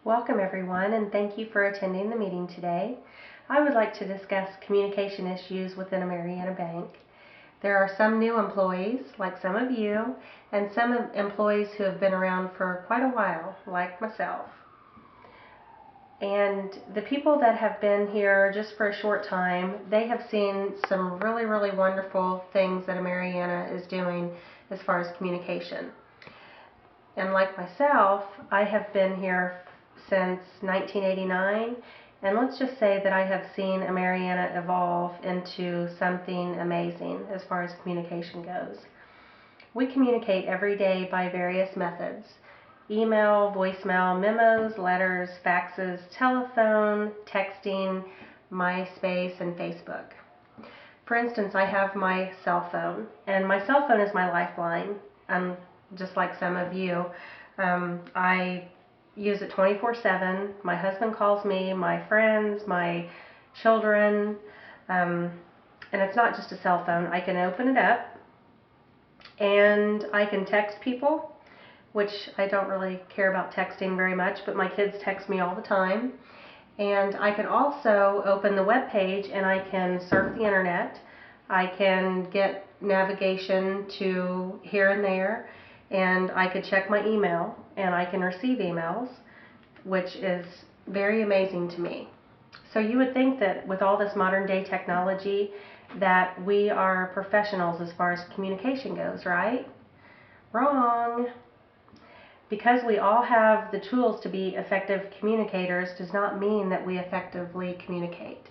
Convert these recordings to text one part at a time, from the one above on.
Welcome everyone, and thank you for attending the meeting today. I would like to discuss communication issues within a Marianna bank. There are some new employees, like some of you, and some employees who have been around for quite a while, like myself. And the people that have been here just for a short time, they have seen some really wonderful things that Marianna is doing as far as communication. And like myself, I have been here since 1989, and let's just say that I have seen Marianna evolve into something amazing as far as communication goes. We communicate every day by various methods: email, voicemail, memos, letters, faxes, telephone, texting, MySpace, and Facebook. For instance, I have my cell phone, and my cell phone is my lifeline. Just like some of you, I use it 24/7. My husband calls me, my friends, my children, and it's not just a cell phone. I can open it up and I can text people, which I don't really care about texting very much, but my kids text me all the time. And I can also open the web page and I can surf the internet. I can get navigation to here and there, and I could check my email, and I can receive emails, which is very amazing to me. So you would think that with all this modern day technology that we are professionals as far as communication goes, right? Wrong. Because we all have the tools to be effective communicators does not mean that we effectively communicate.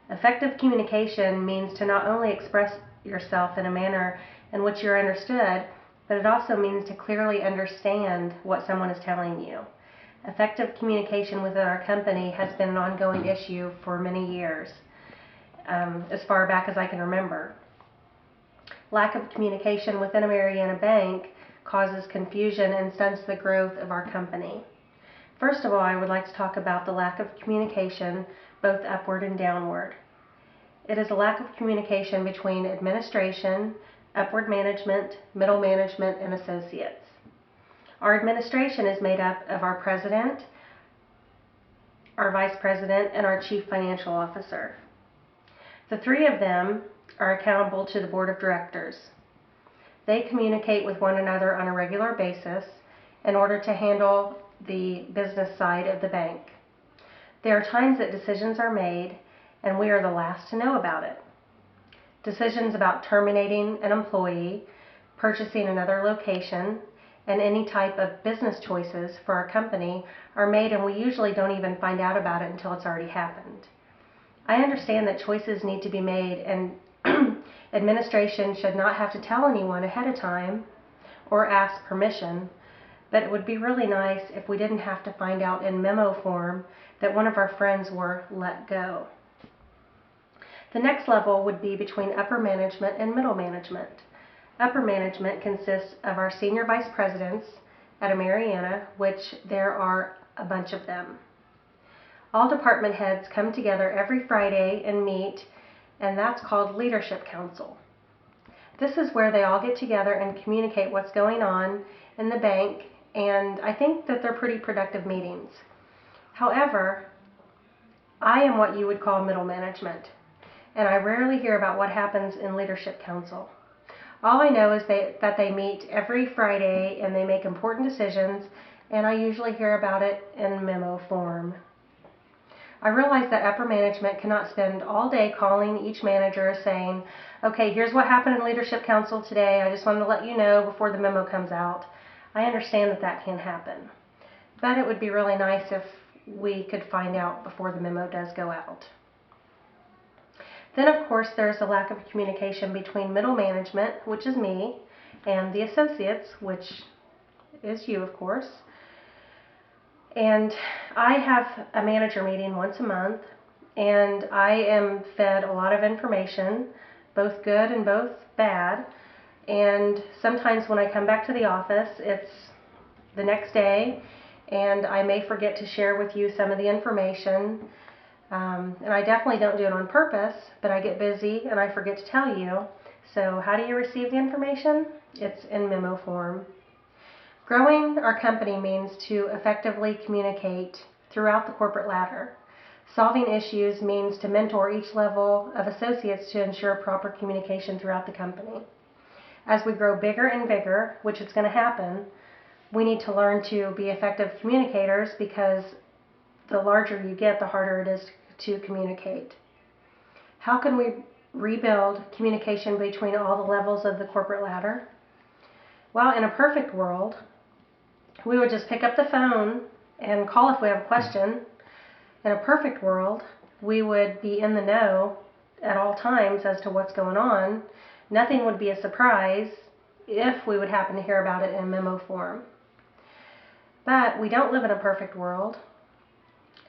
Effective communication means to not only express yourself in a manner in which you're understood, but it also means to clearly understand what someone is telling you. Effective communication within our company has been an ongoing issue for many years, as far back as I can remember. Lack of communication within a Marianna bank causes confusion and stunts the growth of our company. First of all, I would like to talk about the lack of communication, both upward and downward. It is a lack of communication between administration, upward management, middle management, and associates. Our administration is made up of our president, our vice president, and our chief financial officer. The three of them are accountable to the board of directors. They communicate with one another on a regular basis in order to handle the business side of the bank. There are times that decisions are made and we are the last to know about it. Decisions about terminating an employee, purchasing another location, and any type of business choices for our company are made, and we usually don't even find out about it until it's already happened. I understand that choices need to be made, and administration should not have to tell anyone ahead of time or ask permission, but it would be really nice if we didn't have to find out in memo form that one of our friends were let go. The next level would be between upper management and middle management. Upper management consists of our senior vice presidents at Marianna, which there are a bunch of them. All department heads come together every Friday and meet, and that's called Leadership Council. This is where they all get together and communicate what's going on in the bank, and I think that they're pretty productive meetings. However, I am what you would call middle management, and I rarely hear about what happens in Leadership Council. All I know is that they meet every Friday and they make important decisions, and I usually hear about it in memo form. I realize that upper management cannot spend all day calling each manager saying, okay, here's what happened in Leadership Council today. I just wanted to let you know before the memo comes out. I understand that that can happen, but it would be really nice if we could find out before the memo does go out. Then, of course, there's a lack of communication between middle management, which is me, and the associates, which is you, of course. And I have a manager meeting once a month, and I am fed a lot of information, both good and both bad. And sometimes when I come back to the office, it's the next day, and I may forget to share with you some of the information. And I definitely don't do it on purpose, but I get busy and I forget to tell you. So how do you receive the information? It's in memo form. Growing our company means to effectively communicate throughout the corporate ladder. Solving issues means to mentor each level of associates to ensure proper communication throughout the company. As we grow bigger and bigger, which is going to happen, we need to learn to be effective communicators, because the larger you get, the harder it is to communicate. How can we rebuild communication between all the levels of the corporate ladder? Well, in a perfect world, we would just pick up the phone and call if we have a question. In a perfect world, we would be in the know at all times as to what's going on. Nothing would be a surprise if we would happen to hear about it in memo form. But we don't live in a perfect world,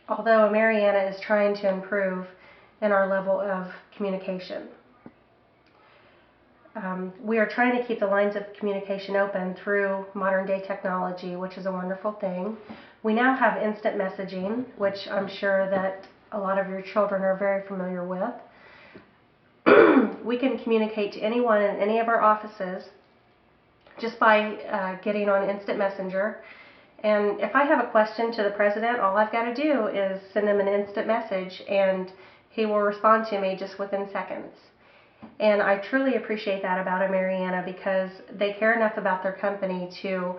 although Marianna is trying to improve in our level of communication. We are trying to keep the lines of communication open through modern day technology, which is a wonderful thing. We now have instant messaging, which I'm sure that a lot of your children are very familiar with. We can communicate to anyone in any of our offices just by getting on Instant Messenger. And if I have a question to the president, all I've got to do is send him an instant message and he will respond to me just within seconds. And I truly appreciate that about Marianna, because they care enough about their company to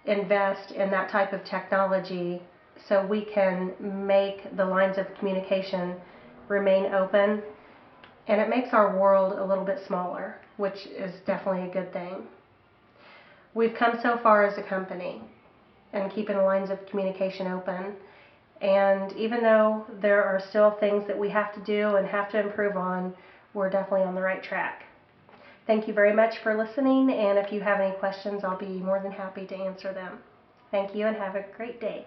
invest in that type of technology so we can make the lines of communication remain open. And it makes our world a little bit smaller, which is definitely a good thing. We've come so far as a company and keeping the lines of communication open. And even though there are still things that we have to do and have to improve on, we're definitely on the right track. Thank you very much for listening, and if you have any questions, I'll be more than happy to answer them. Thank you and have a great day.